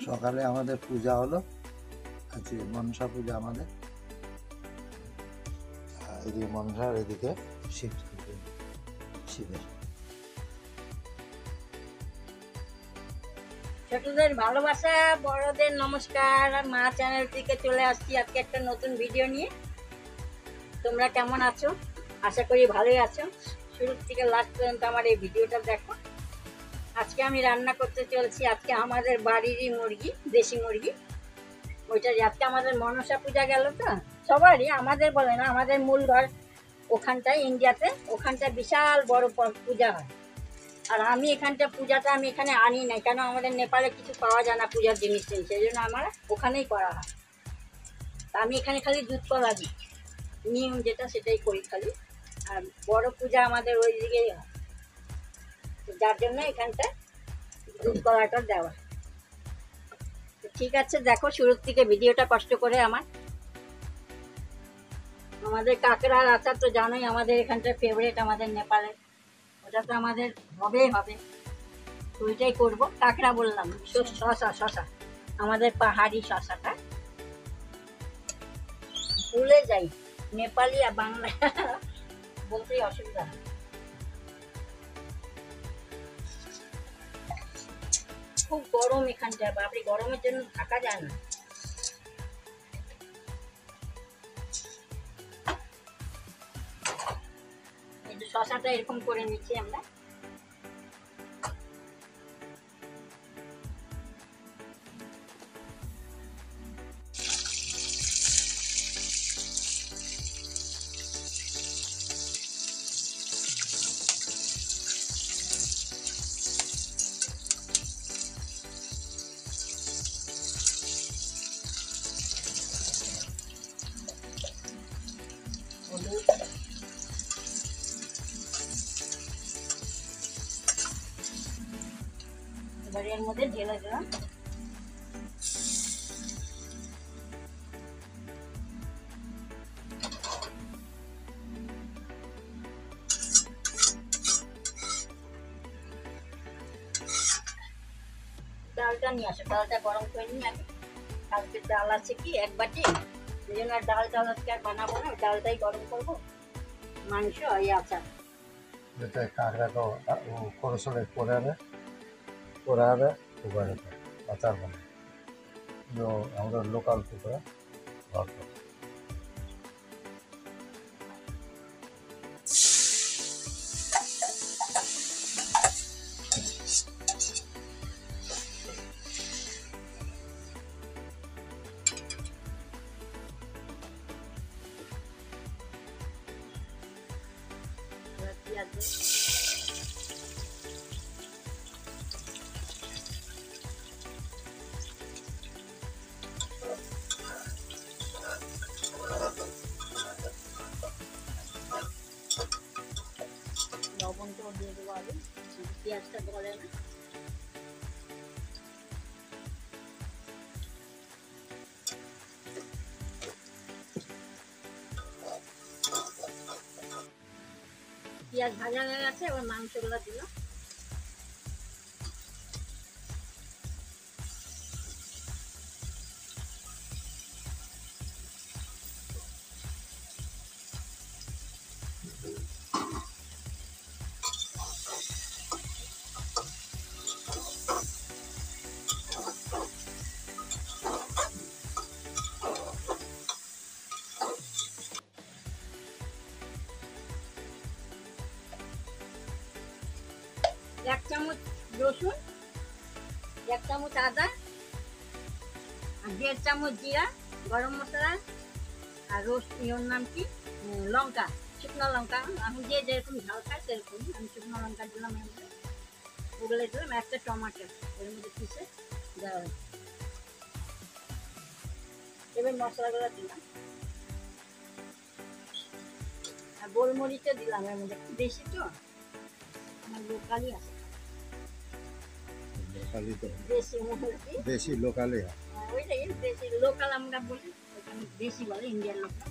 সকালে আমাদের পূজা হলো, আজকে মনসা পূজা আমাদের। এদিকে মনসার, এদিকে শিবের। ছোটদের ভালোবাসা, বড়দের নমস্কার। মা চ্যানেল থেকে চলে আসছি আজকে একটা নতুন ভিডিও নিয়ে। তোমরা কেমন আছো? আশা করি ভালোই আছো। শুরু থেকে লাস্ট পর্যন্ত আমার এই ভিডিওটা দেখো। আজকে আমি রান্না করতে চলছি আজকে আমাদের বাড়িরই মুরগি, দেশি মুরগি। ওইটা আজকে আমাদের মনসা পূজা গেল তো, সবারই, আমাদের বলে না, আমাদের মূল ঘর ওখানটায় ইন্ডিয়াতে, ওখানটায় বিশাল বড় পূজা হয়। আর আমি পূজাটা আমি এখানে আনি নাই, কেন আমাদের নেপালে কিছু পাওয়া যায় না পূজার জিনিস, সেই জন্য আমার ওখানেই করা হয়। তা আমি এখানে খালি দুধ কলা দিই, নিয়ম যেটা সেটাই করি খালি। আর বড় পূজা আমাদের ওই দিকেই হয়, যার জন্য এখানটায় দুধ কলাটা দেওয়া। ঠিক আছে, দেখো শুরুর থেকে ভিডিওটা কষ্ট করে। আমাদের কাঁকড়ার আচার তো জানোই, আমাদের এখানটার ফেভারিট, আমাদের নেপালে ওটা তো আমাদের হবেই হবে। তো ওইটাই করবো। কাঁকড়া বললাম, শশা আমাদের পাহাড়ি শশাটা ভুলে যাই, নেপালি আর বাংলা বলতেই অসুবিধা হয়। খুব গরম এখানটা, বাপরে, গরমের জন্য থাকা যায় না। এই যে শশাটা এরকম করে নিচ্ছি আমরা। এবারে এর মধ্যে ঢেলে দিলাম ডালটা। নিয়ে আসো, ডালটা গরম করে নিয়ে আমি, কালকে ডাল আছে কি এক বাটি, সেই জন্য ডালটা আজকে আর বানাবো না, ডালটাই গরম করবো। মাংস এই আচার যেটা কাঁকড়াটা খরচলে কোরারে আচার বানায়, আমাদের লোকাল পুকুরে ঘর। লবণটাও দিয়ে দেবো আগে, পেঁয়াজটা গলে না। পেঁয়াজ ভাজা হয়ে গেছে, এবার মাংসগুলো দিলাম। এক চামচ রসুন, এক চামচ আদা, আর 1.5 চামচ জিরা, গরম মশলা, আর ওর নাম কি, লঙ্কা, শুকনো লঙ্কা। আমি যে যেরকম ঝাল খাই সেরকম আমি শুকনো লঙ্কা দিলাম এর মধ্যে, ওগুলো দিলাম। একটা টমাটো এর মধ্যে পিষে দেওয়া হয়েছে। এবার মশলাগুলো দিলাম, আর গোলমরিচও দিলাম এর মধ্যে। বেশি তো আমার লোকালই আছে, দেশি লোকালে ওইটাই দেশি লোকাল আমরা বলি, ওখানে দেশি বলে ইন্ডিয়ান লোকাল।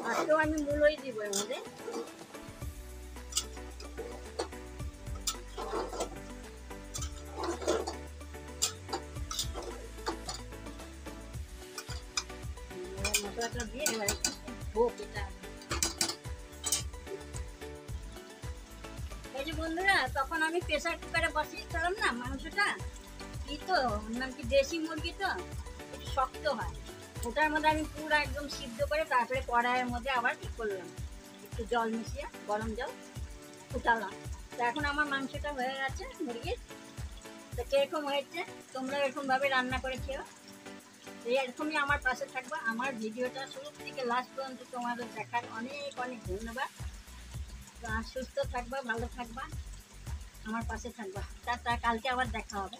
আজকেও আমি মূলই দিব এর মধ্যে। মশলাটা দিয়ে এবারে হোক এটা। এই যে বন্ধুরা, তখন আমি প্রেসার কুকারে বসিয়েছিলাম না মাংসটা, কি তো নাম কি দেশি মুরগি তো একটু শক্ত হয়, ওটার মধ্যে আমি পুরো একদম সিদ্ধ করে তারপরে কড়াইয়ের মধ্যে আবার কি করলাম, একটু জল মিশিয়ে গরম জল ফুটালাম। তো এখন আমার মাংসটা হয়ে গেছে মুরগির। তো কিরকম হয়েছে তোমরা এরকমভাবে রান্না করে খেও। এরকমই আমার পাশে থাকবা, আমার ভিডিওটা শুরু থেকে লাস্ট পর্যন্ত তোমাদের দেখার অনেক অনেক ধন্যবাদ। তো সুস্থ থাকবা, ভালো থাকবা, আমার পাশে থাকবা। তা কালকে আবার দেখা হবে।